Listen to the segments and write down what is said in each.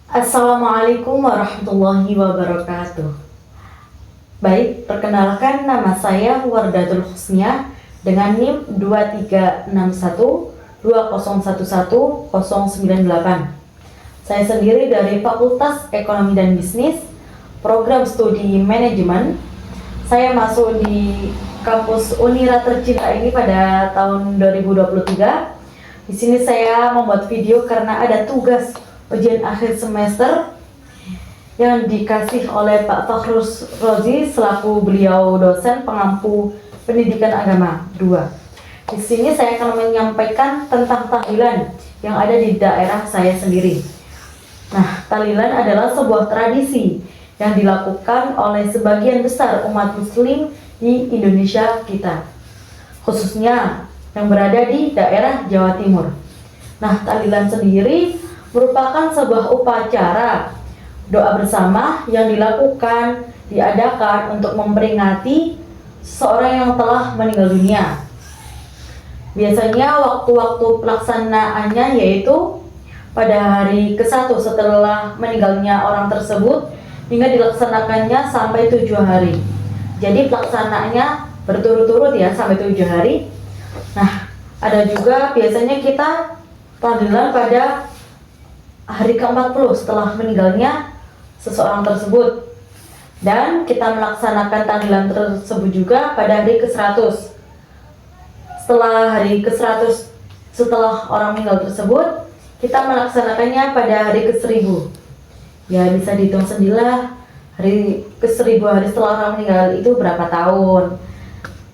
Assalamualaikum warahmatullahi wabarakatuh. Baik, perkenalkan nama saya Wardatul Husnia dengan NIM 236120110098. Saya sendiri dari Fakultas Ekonomi dan Bisnis, Program Studi Manajemen. Saya masuk di kampus Unira tercinta ini pada tahun 2023. Di sini saya membuat video karena ada tugas ujian akhir semester yang dikasih oleh Pak Fakhrus Rozi selaku beliau dosen pengampu pendidikan agama 2. Di sini saya akan menyampaikan tentang tahlilan yang ada di daerah saya sendiri. Nah, tahlilan adalah sebuah tradisi yang dilakukan oleh sebagian besar umat muslim di Indonesia kita, khususnya yang berada di daerah Jawa Timur. Nah, tahlilan sendiri merupakan sebuah upacara doa bersama yang diadakan untuk memperingati seseorang yang telah meninggal dunia. Biasanya waktu-waktu pelaksanaannya yaitu pada hari ke-1 setelah meninggalnya orang tersebut hingga dilaksanakannya sampai 7 hari. Jadi pelaksanaannya berturut-turut ya sampai 7 hari. Nah, ada juga biasanya kita tahlilan pada hari ke-40 setelah meninggalnya seseorang tersebut, dan kita melaksanakan tahlilan tersebut juga pada hari ke-100 setelah orang meninggal tersebut, kita melaksanakannya pada hari ke-1000. Ya, bisa dihitung sendirilah hari ke-1000 hari setelah orang meninggal itu berapa tahun.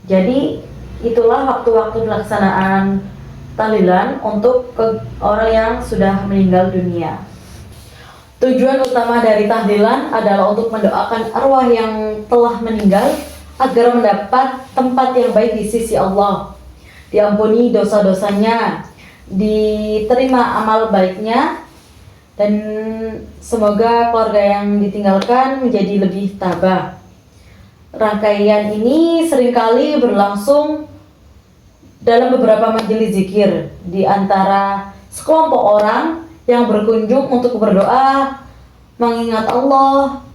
Jadi itulah waktu-waktu pelaksanaan tahlilan untuk orang yang sudah meninggal dunia. Tujuan utama dari tahlilan adalah untuk mendoakan arwah yang telah meninggal agar mendapat tempat yang baik di sisi Allah, diampuni dosa-dosanya, diterima amal baiknya, dan semoga keluarga yang ditinggalkan menjadi lebih tabah. Rangkaian ini seringkali berlangsung dalam beberapa majelis zikir di antara sekelompok orang yang berkunjung untuk berdoa, mengingat Allah,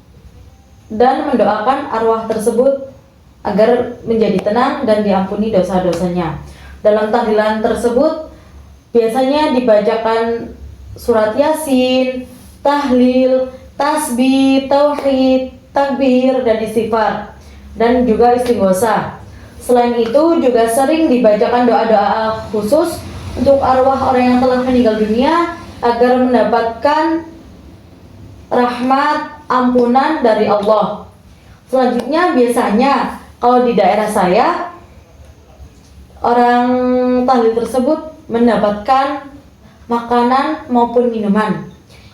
dan mendoakan arwah tersebut agar menjadi tenang dan diampuni dosa-dosanya. Dalam tahlilan tersebut biasanya dibacakan surat Yasin, tahlil, tasbih, tauhid, takbir, dan istighfar, dan juga istighosah. Selain itu juga sering dibacakan doa-doa khusus untuk arwah orang yang telah meninggal dunia agar mendapatkan rahmat ampunan dari Allah. Selanjutnya biasanya kalau di daerah saya orang tahlil tersebut mendapatkan makanan maupun minuman.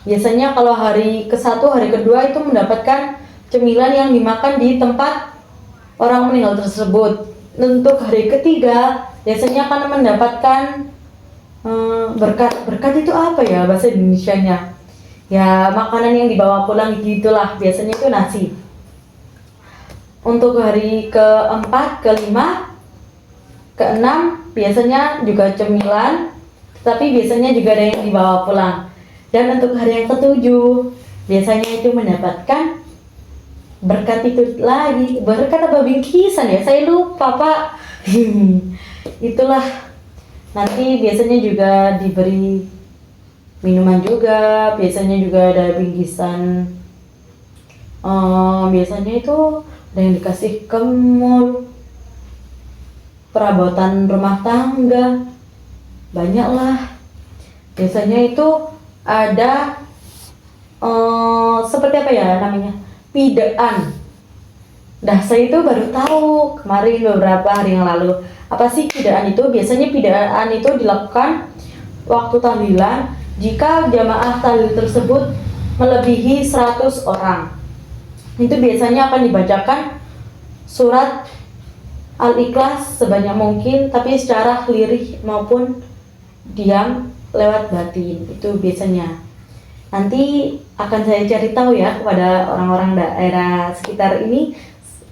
Biasanya kalau hari ke-1, hari ke-2 itu mendapatkan cemilan yang dimakan di tempat orang meninggal tersebut. Untuk hari ke-3 biasanya akan mendapatkan berkat. Berkat itu apa ya bahasa Indonesianya? Ya, makanan yang dibawa pulang gitulah, biasanya itu nasi. Untuk hari ke-4, ke-5, ke-6 biasanya juga cemilan, tapi biasanya juga ada yang dibawa pulang. Dan untuk hari yang ke-7 biasanya itu mendapatkan berkat itu lagi. Berkat apa bingkisan ya? Saya lupa, Pak. Itulah. Nanti biasanya juga diberi minuman juga. Biasanya juga ada bingkisan. Biasanya itu ada yang dikasih ke mall, perabotan rumah tangga. Banyak lah. Biasanya itu ada seperti apa ya namanya? Pidaan. Nah, saya itu baru tahu kemarin beberapa hari yang lalu. Apa sih pidaan itu? Biasanya pidaan itu dilakukan waktu tahlilan jika jamaah tahlil tersebut melebihi 100 orang. Itu biasanya akan dibacakan surat Al-Ikhlas sebanyak mungkin, tapi secara lirih maupun diam lewat batin. Itu biasanya. Nanti akan saya cari tahu ya kepada orang-orang daerah sekitar ini.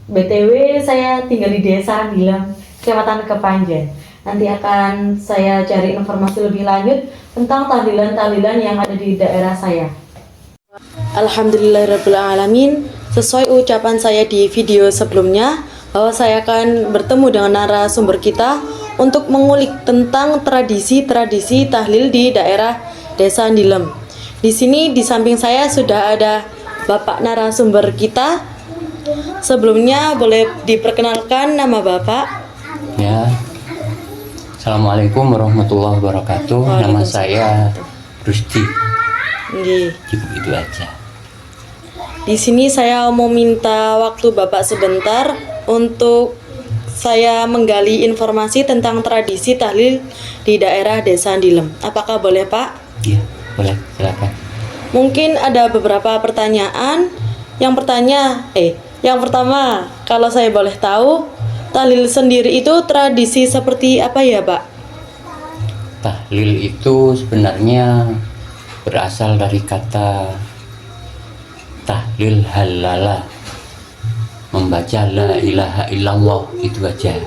BTW saya tinggal di desa Bilang, Kecamatan Kepanjen. Nanti akan saya cari informasi lebih lanjut tentang tahlilan-tahlilan yang ada di daerah saya. Alhamdulillahirrabbilalamin. Sesuai ucapan saya di video sebelumnya, bahwa saya akan bertemu dengan narasumber kita untuk mengulik tentang tradisi-tradisi tahlil di daerah Desa Ndilem. Di sini di samping saya sudah ada Bapak narasumber kita. Sebelumnya boleh diperkenalkan nama Bapak? Ya. Assalamualaikum warahmatullahi wabarakatuh. Nama saya Rusdi. Cukup itu aja. Di sini saya mau minta waktu Bapak sebentar untuk saya menggali informasi tentang tradisi tahlil di daerah Desa Ndilem. Apakah boleh, Pak? Iya, boleh. Silakan. Mungkin ada beberapa pertanyaan. Yang pertama, kalau saya boleh tahu, tahlil sendiri itu tradisi seperti apa ya, Pak? Tahlil itu sebenarnya berasal dari kata tahlil halala, membaca la ilaha illallah, itu aja.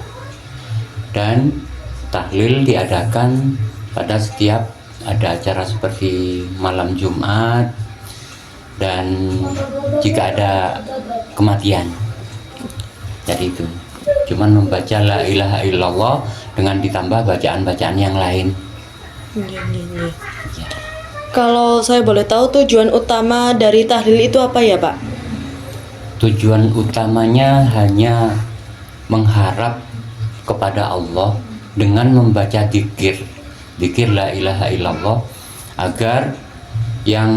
Dan tahlil diadakan pada setiap ada acara seperti malam Jumat dan jika ada kematian. Jadi itu cuman membaca la ilaha illallah dengan ditambah bacaan-bacaan yang lain. Ya. Kalau saya boleh tahu tujuan utama dari tahlil itu apa ya, Pak? Tujuan utamanya hanya mengharap kepada Allah dengan membaca dzikir la ilaha illallah, agar yang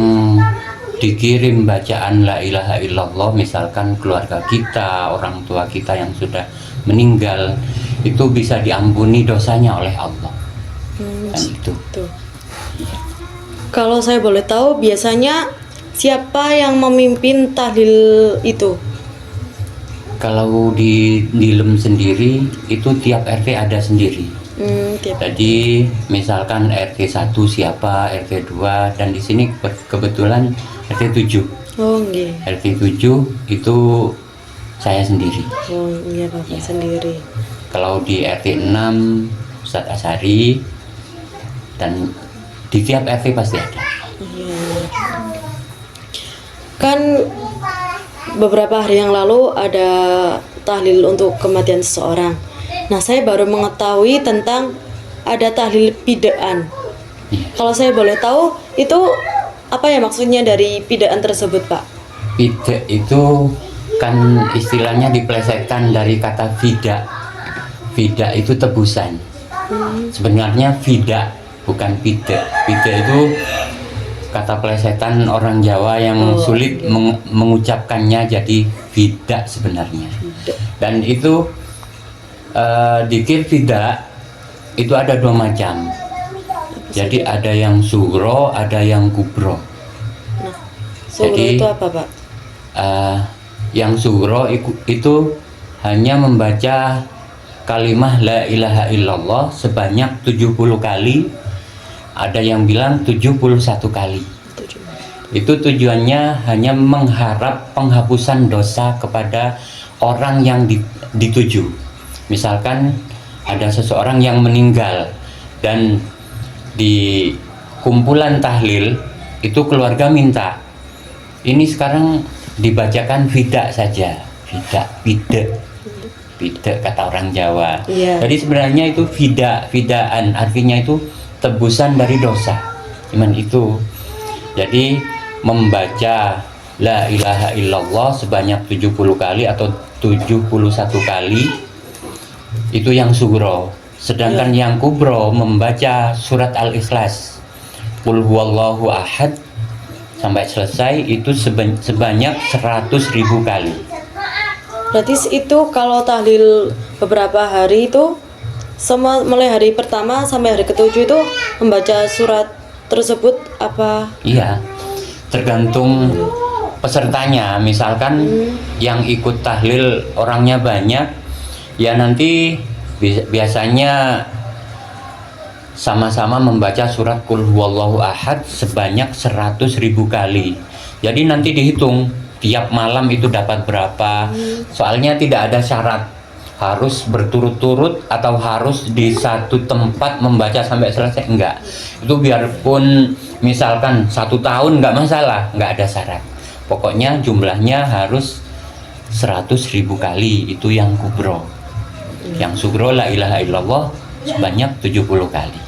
dikirim bacaan la ilaha illallah, misalkan keluarga kita, orang tua kita yang sudah meninggal, itu bisa diampuni dosanya oleh Allah. Dan itu. Kalau saya boleh tahu, biasanya siapa yang memimpin tahlil itu? Kalau di Ndilem sendiri itu tiap RT ada sendiri. Jadi misalkan RT 1 siapa, RT 2, dan di sini kebetulan RT 7. Oh, okay. RT 7 itu saya sendiri. Oh iya, Bapak sendiri. Kalau di RT 6 Ustadz Asari, dan di tiap RT pasti ada. Iya. Kan beberapa hari yang lalu ada tahlil untuk kematian seseorang. Nah, saya baru mengetahui tentang ada tahlil pidaan. Kalau saya boleh tahu, itu apa ya maksudnya dari pidaan tersebut, Pak? Fida itu kan istilahnya diplesetkan dari kata fida. Fida itu tebusan. Sebenarnya fida, bukan fida. Fida itu kata plesetan orang Jawa yang sulit mengucapkannya, jadi fida sebenarnya. Dan itu dzikir fida itu ada 2 macam. Jadi ada yang sugro, ada yang kubro. Nah, sugro itu apa, Pak? Yang sugro itu hanya membaca kalimah la ilaha illallah sebanyak 70 kali. Ada yang bilang 71 kali. Itu tujuannya hanya mengharap penghapusan dosa kepada orang yang dituju. Misalkan ada seseorang yang meninggal dan di kumpulan tahlil itu keluarga minta, ini sekarang dibacakan fida saja, fida kata orang Jawa. Jadi sebenarnya itu fidaan artinya itu tebusan dari dosa. Cuman itu. Jadi membaca la ilaha illallah sebanyak 70 kali atau 71 kali itu yang sugro. Sedangkan yang kubro membaca surat Al-Ikhlas, Qul huwallahu ahad sampai selesai itu sebanyak 100.000 kali. Berarti itu kalau tahlil beberapa hari itu mulai hari pertama sampai hari ke-7 itu membaca surat tersebut apa? Iya, tergantung pesertanya. Misalkan yang ikut tahlil orangnya banyak, ya nanti biasanya sama-sama membaca surat Qul huwallahu ahad sebanyak 100.000 kali. Jadi nanti dihitung tiap malam itu dapat berapa. Soalnya tidak ada syarat harus berturut-turut atau harus di satu tempat membaca sampai selesai, enggak. Itu biarpun misalkan 1 tahun nggak masalah, nggak ada syarat. Pokoknya jumlahnya harus 100.000 kali, itu yang kubro. Yang sugro la ilaha illallah sebanyak 70 kali.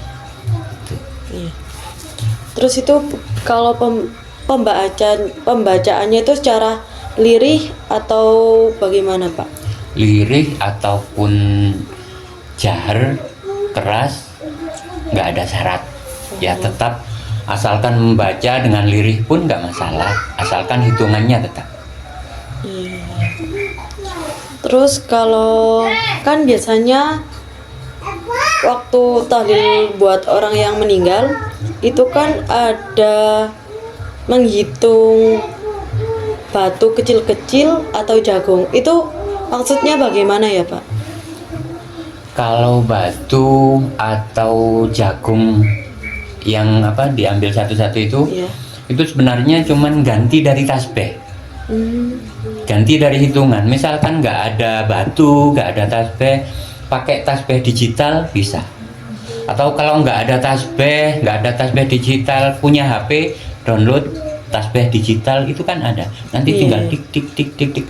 Iya. Terus itu kalau pembacaannya itu secara lirih atau bagaimana, Pak? Lirih ataupun jahar keras nggak ada syarat, ya tetap asalkan membaca dengan lirih pun nggak masalah, asalkan hitungannya tetap. Iya. Terus kalau kan biasanya waktu tahlil buat orang yang meninggal itu kan ada menghitung batu kecil-kecil atau jagung, itu maksudnya bagaimana ya, Pak? Kalau batu atau jagung yang diambil satu-satu itu, Iya. itu sebenarnya cuman ganti dari tasbih, ganti dari hitungan. Misalkan nggak ada batu, nggak ada tasbih, pakai tasbih digital bisa. Atau kalau nggak ada tasbih digital, punya HP, download tasbih digital itu kan ada. Nanti tinggal tik tik tik tik tik.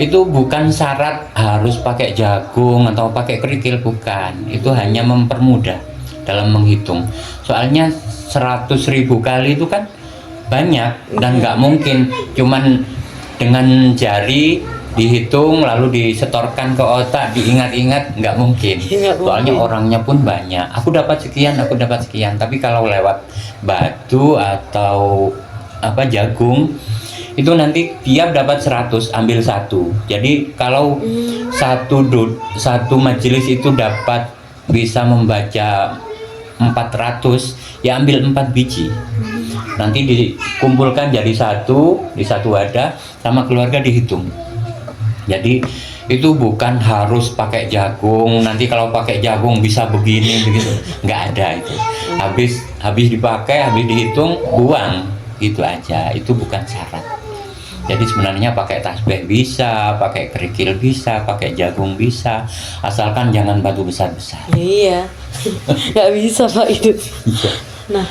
Itu bukan syarat harus pakai jagung atau pakai kerikil, bukan. Itu hanya mempermudah dalam menghitung. Soalnya 100.000 kali itu kan banyak dan nggak mungkin cuman dengan jari dihitung lalu disetorkan ke otak, diingat-ingat, nggak mungkin. Soalnya orangnya pun banyak. Aku dapat sekian. Tapi kalau lewat batu atau jagung, itu nanti tiap dapat 100, ambil 1. Jadi kalau satu majelis itu dapat bisa membaca 400, ya ambil 4 biji. Nanti dikumpulkan jadi di satu wadah, sama keluarga dihitung. Jadi itu bukan harus pakai jagung. Nanti kalau pakai jagung bisa begini begitu, nggak ada itu. Habis dipakai, habis dihitung, buang, gitu aja. Itu bukan syarat. Jadi sebenarnya pakai tasbih bisa, pakai kerikil bisa, pakai jagung bisa, asalkan jangan batu besar-besar. Iya, nggak bisa, Pak, itu. Nah,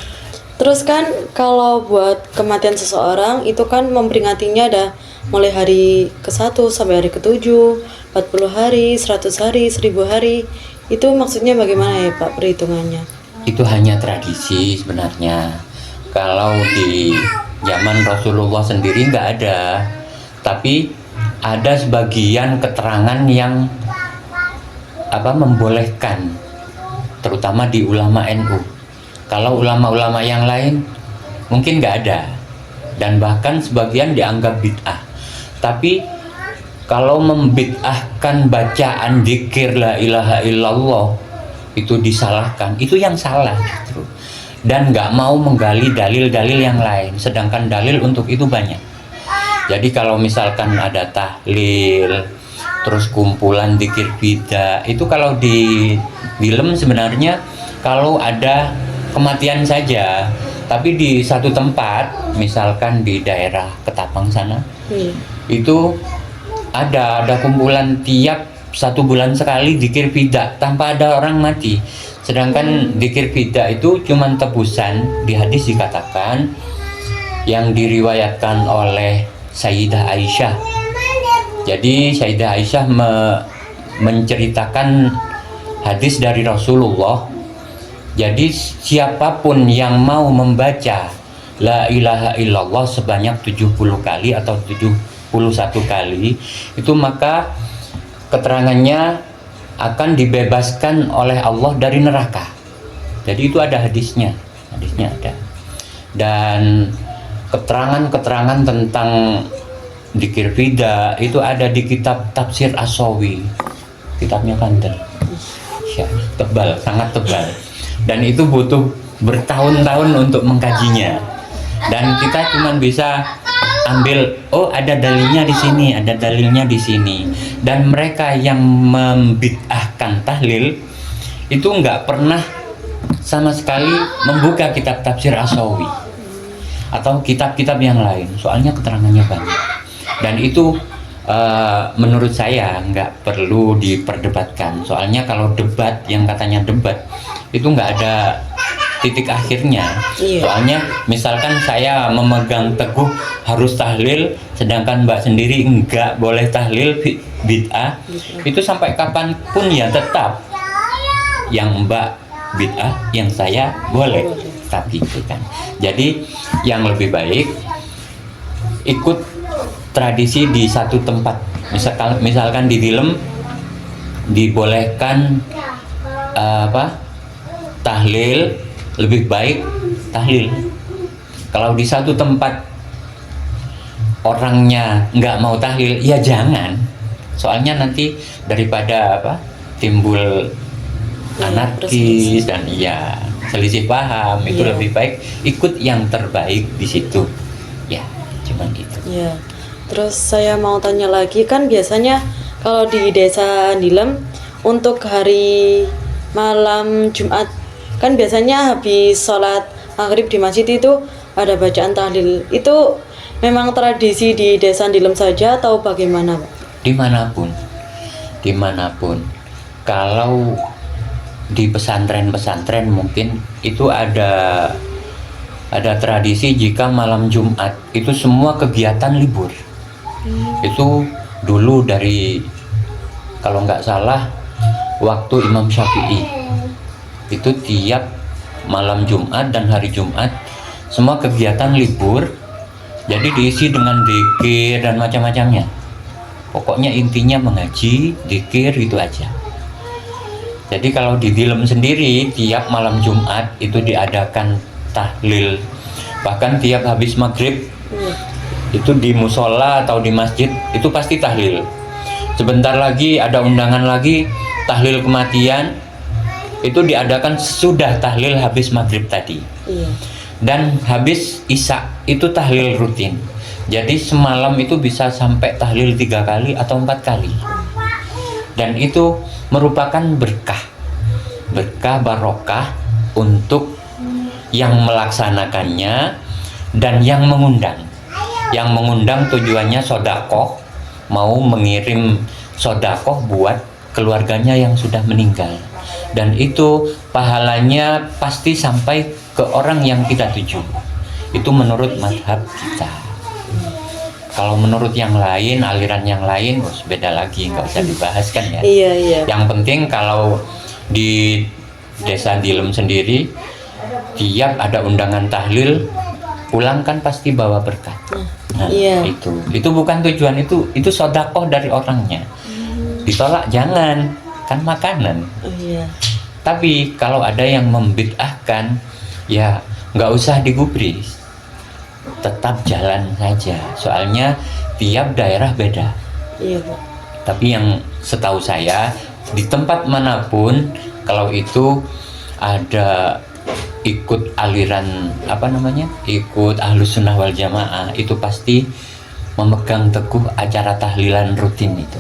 terus kan kalau buat kematian seseorang itu kan memperingatinya ada mulai hari ke-1 sampai hari ke-7, 40 hari, 100 hari, 1000 hari. Itu maksudnya bagaimana ya, Pak, perhitungannya? Itu hanya tradisi sebenarnya. Kalau di zaman Rasulullah sendiri nggak ada, tapi ada sebagian keterangan yang membolehkan, terutama di ulama NU. Kalau ulama-ulama yang lain mungkin nggak ada, dan bahkan sebagian dianggap bid'ah. Tapi kalau membid'ahkan bacaan dzikir la ilaha illallah itu disalahkan, itu yang salah justru. Dan nggak mau menggali dalil-dalil yang lain, sedangkan dalil untuk itu banyak. Jadi kalau misalkan ada tahlil, terus kumpulan dzikir bidah, itu kalau di film sebenarnya kalau ada kematian saja, tapi di satu tempat, misalkan di daerah Ketapang sana, itu ada kumpulan tiap 1 bulan sekali dzikir bidah tanpa ada orang mati. Sedangkan dzikir bidah itu cuman tebusan. Di hadis dikatakan yang diriwayatkan oleh Sayyidah Aisyah. Jadi Sayyidah Aisyah menceritakan hadis dari Rasulullah. Jadi siapapun yang mau membaca la ilaha illallah sebanyak 70 kali atau 71 kali, itu maka keterangannya akan dibebaskan oleh Allah dari neraka. Jadi itu ada hadisnya ada. Dan keterangan-keterangan tentang dzikir bidah itu ada di kitab Tafsir As-Sawi. Kitabnya kandel, ya, tebal, sangat tebal. Dan itu butuh bertahun-tahun untuk mengkajinya. Dan kita cuma bisa ambil, ada dalilnya di sini, ada dalilnya di sini. Dan mereka yang membid'ahkan tahlil itu nggak pernah sama sekali membuka kitab Tafsir As-Sawi atau kitab-kitab yang lain, soalnya keterangannya banyak. Dan itu menurut saya nggak perlu diperdebatkan. Soalnya kalau debat, yang katanya debat itu nggak ada titik akhirnya. Iya. Soalnya misalkan saya memegang teguh harus tahlil, sedangkan Mbak sendiri nggak boleh tahlil bid'ah, itu sampai kapanpun ya tetap yang Mbak bid'ah, yang saya boleh. Tapi itu kan. Jadi yang lebih baik ikut tradisi di satu tempat. Misalkan di film dibolehkan tahlil, lebih baik tahlil. Kalau di satu tempat orangnya nggak mau tahlil, ya jangan. Soalnya nanti daripada timbul anarkis dan selisih paham, itu lebih baik ikut yang terbaik di situ. Ya, cuman gitu. Iya. Terus saya mau tanya lagi, kan biasanya kalau di desa Nilem untuk hari malam Jumat kan biasanya habis sholat maghrib di masjid itu ada bacaan tahlil. Itu memang tradisi di desa Nilem saja atau bagaimana, Pak? Dimanapun. Kalau di pesantren-pesantren mungkin itu ada tradisi jika malam Jumat itu semua kegiatan libur. Itu dulu dari, kalau nggak salah, waktu Imam Syafi'i itu tiap malam Jumat dan hari Jumat semua kegiatan libur, jadi diisi dengan dzikir dan macam-macamnya. Pokoknya intinya mengaji, dzikir, itu aja. Jadi kalau di Nilem sendiri tiap malam Jumat itu diadakan tahlil, bahkan tiap habis maghrib itu di musola atau di masjid itu pasti tahlil. Sebentar lagi ada undangan lagi tahlil kematian, itu diadakan sudah tahlil habis maghrib tadi. Iya. Dan habis isya itu tahlil rutin. Jadi semalam itu bisa sampai tahlil 3 kali atau 4 kali. Dan itu merupakan berkah barokah untuk yang melaksanakannya dan yang mengundang. Yang mengundang tujuannya sodakoh, mau mengirim sodakoh buat keluarganya yang sudah meninggal, dan itu pahalanya pasti sampai ke orang yang kita tuju. Itu menurut mazhab kita. Kalau menurut yang lain, aliran yang lain, beda lagi, nggak usah dibahas kan ya. Iya. Yang penting kalau di desa Nilem sendiri tiap ada undangan tahlil, pulang kan pasti bawa berkat. Nah, iya. Itu bukan tujuan, itu sodakoh dari orangnya. Ditolak jangan, kan makanan. Iya. Tapi kalau ada yang membid'ahkan, ya nggak usah digubris, tetap jalan saja. Soalnya tiap daerah beda. Iya, Pak. Tapi yang setahu saya di tempat manapun kalau itu ada ikut aliran ikut Ahlus Sunnah wal Jamaah, itu pasti memegang teguh acara tahlilan rutin itu.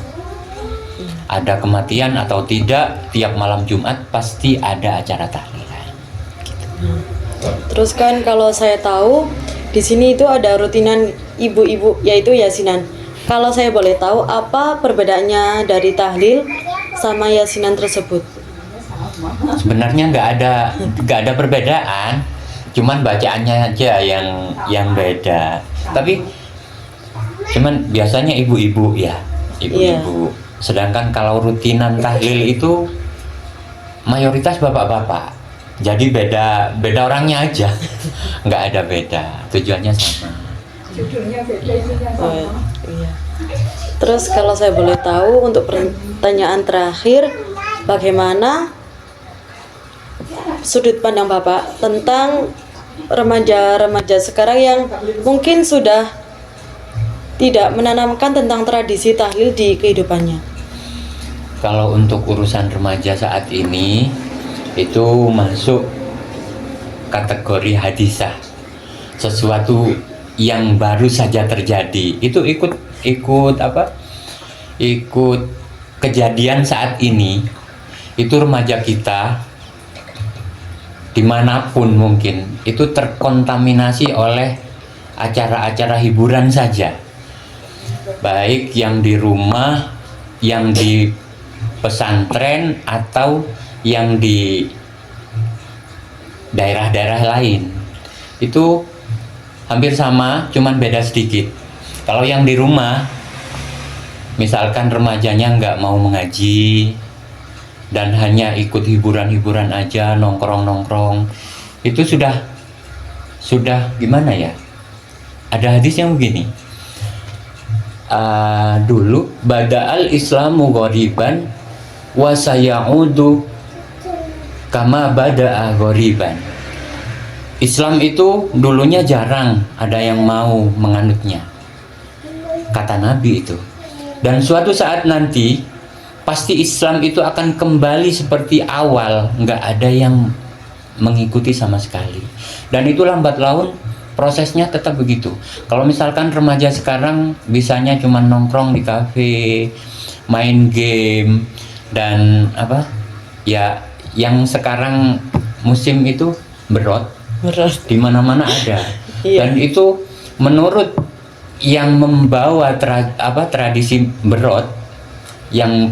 Ada kematian atau tidak, tiap malam Jumat pasti ada acara tahlilan. Gitu. Terus kan kalau saya tahu di sini itu ada rutinan ibu-ibu, yaitu yasinan. Kalau saya boleh tahu, apa perbedaannya dari tahlil sama yasinan tersebut? Sebenarnya nggak ada perbedaan, cuman bacaannya aja yang beda. Tapi cuman biasanya ibu-ibu ya, ibu-ibu. Sedangkan kalau rutinan tahlil itu mayoritas bapak-bapak. Jadi beda orangnya aja, nggak ada beda. Tujuannya sama. Oh, iya. Terus kalau saya boleh tahu, untuk pertanyaan terakhir, bagaimana sudut pandang Bapak tentang remaja-remaja sekarang yang mungkin sudah tidak menanamkan tentang tradisi tahlil di kehidupannya? Kalau untuk urusan remaja saat ini itu masuk kategori hadisah, sesuatu yang baru saja terjadi. Itu ikut kejadian saat ini. Itu remaja kita dimanapun mungkin itu terkontaminasi oleh acara-acara hiburan saja. baik yang di rumah, yang di pesantren, atau yang di daerah-daerah lain. Itu hampir sama, cuman beda sedikit. Kalau yang di rumah, misalkan remajanya nggak mau mengaji dan hanya ikut hiburan-hiburan aja, nongkrong-nongkrong, itu sudah gimana ya? Ada hadis yang begini. Dulu bada'al islamu ghoriban wa sayaudu kama bada'a ghoriban. Islam itu dulunya jarang ada yang mau menganutnya, kata Nabi itu. Dan suatu saat nanti pasti Islam itu akan kembali seperti awal, nggak ada yang mengikuti sama sekali. Dan itu lambat laun prosesnya tetap begitu. Kalau misalkan remaja sekarang bisanya cuma nongkrong di kafe, main game, dan apa ya, yang sekarang musim itu berot, di mana-mana ada. Iya. Dan itu menurut yang membawa tradisi berot, yang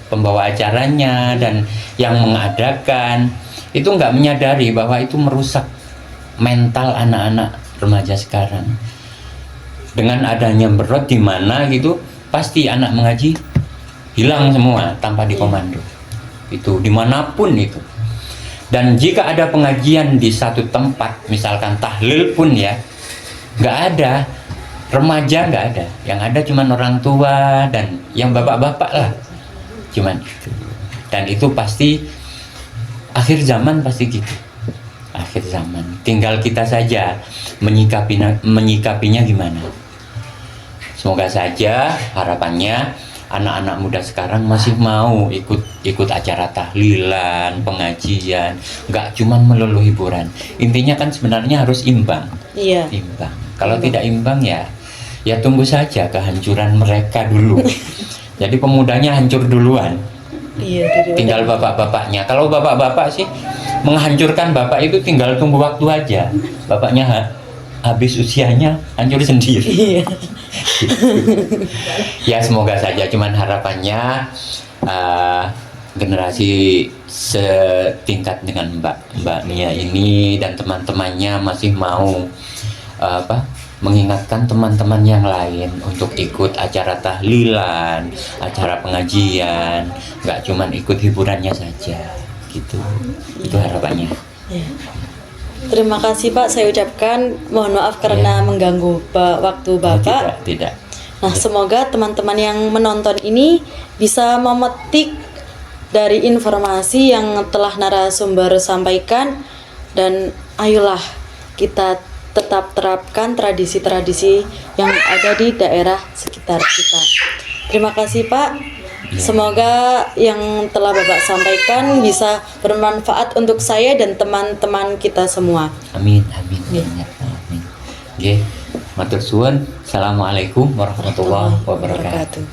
pembawa acaranya dan yang mengadakan itu nggak menyadari bahwa itu merusak mental anak-anak remaja sekarang. Dengan adanya berot di mana gitu, pasti anak mengaji hilang semua tanpa dikomando. Itu dimanapun itu. Dan jika ada pengajian di satu tempat, misalkan tahlil pun ya, nggak ada remaja, nggak ada. Yang ada cuman orang tua dan yang bapak-bapak lah, cuman itu. Dan itu pasti akhir zaman, pasti gitu. Akhir zaman, tinggal kita saja menyikapinya gimana. Semoga saja harapannya anak-anak muda sekarang masih mau ikut acara tahlilan, pengajian, nggak cuman melulu hiburan. Intinya kan sebenarnya harus imbang. Iya. Imbang. Kalau tidak imbang ya tunggu saja kehancuran mereka dulu. Jadi pemudanya hancur duluan. Iya. Tinggal bapak-bapaknya. Kalau bapak-bapak sih menghancurkan bapak itu tinggal tunggu waktu aja. Bapaknya habis usianya hancur sendiri. Iya. Ya semoga saja, cuman harapannya generasi setingkat dengan Mbak Nia ini dan teman-temannya masih mau mengingatkan teman-teman yang lain untuk ikut acara tahlilan, acara pengajian, nggak cuman ikut hiburannya saja, gitu. Itu harapannya. Ya. Terima kasih Pak, saya ucapkan mohon maaf karena mengganggu waktu Bapak. Tidak. Nah, semoga teman-teman yang menonton ini bisa memetik dari informasi yang telah narasumber sampaikan, dan ayolah kita tetap terapkan tradisi-tradisi yang ada di daerah sekitar kita. Terima kasih Pak. Semoga yang telah Bapak sampaikan bisa bermanfaat untuk saya dan teman-teman kita semua. Amin. Oke, matur suwun. Assalamualaikum warahmatullahi wabarakatuh.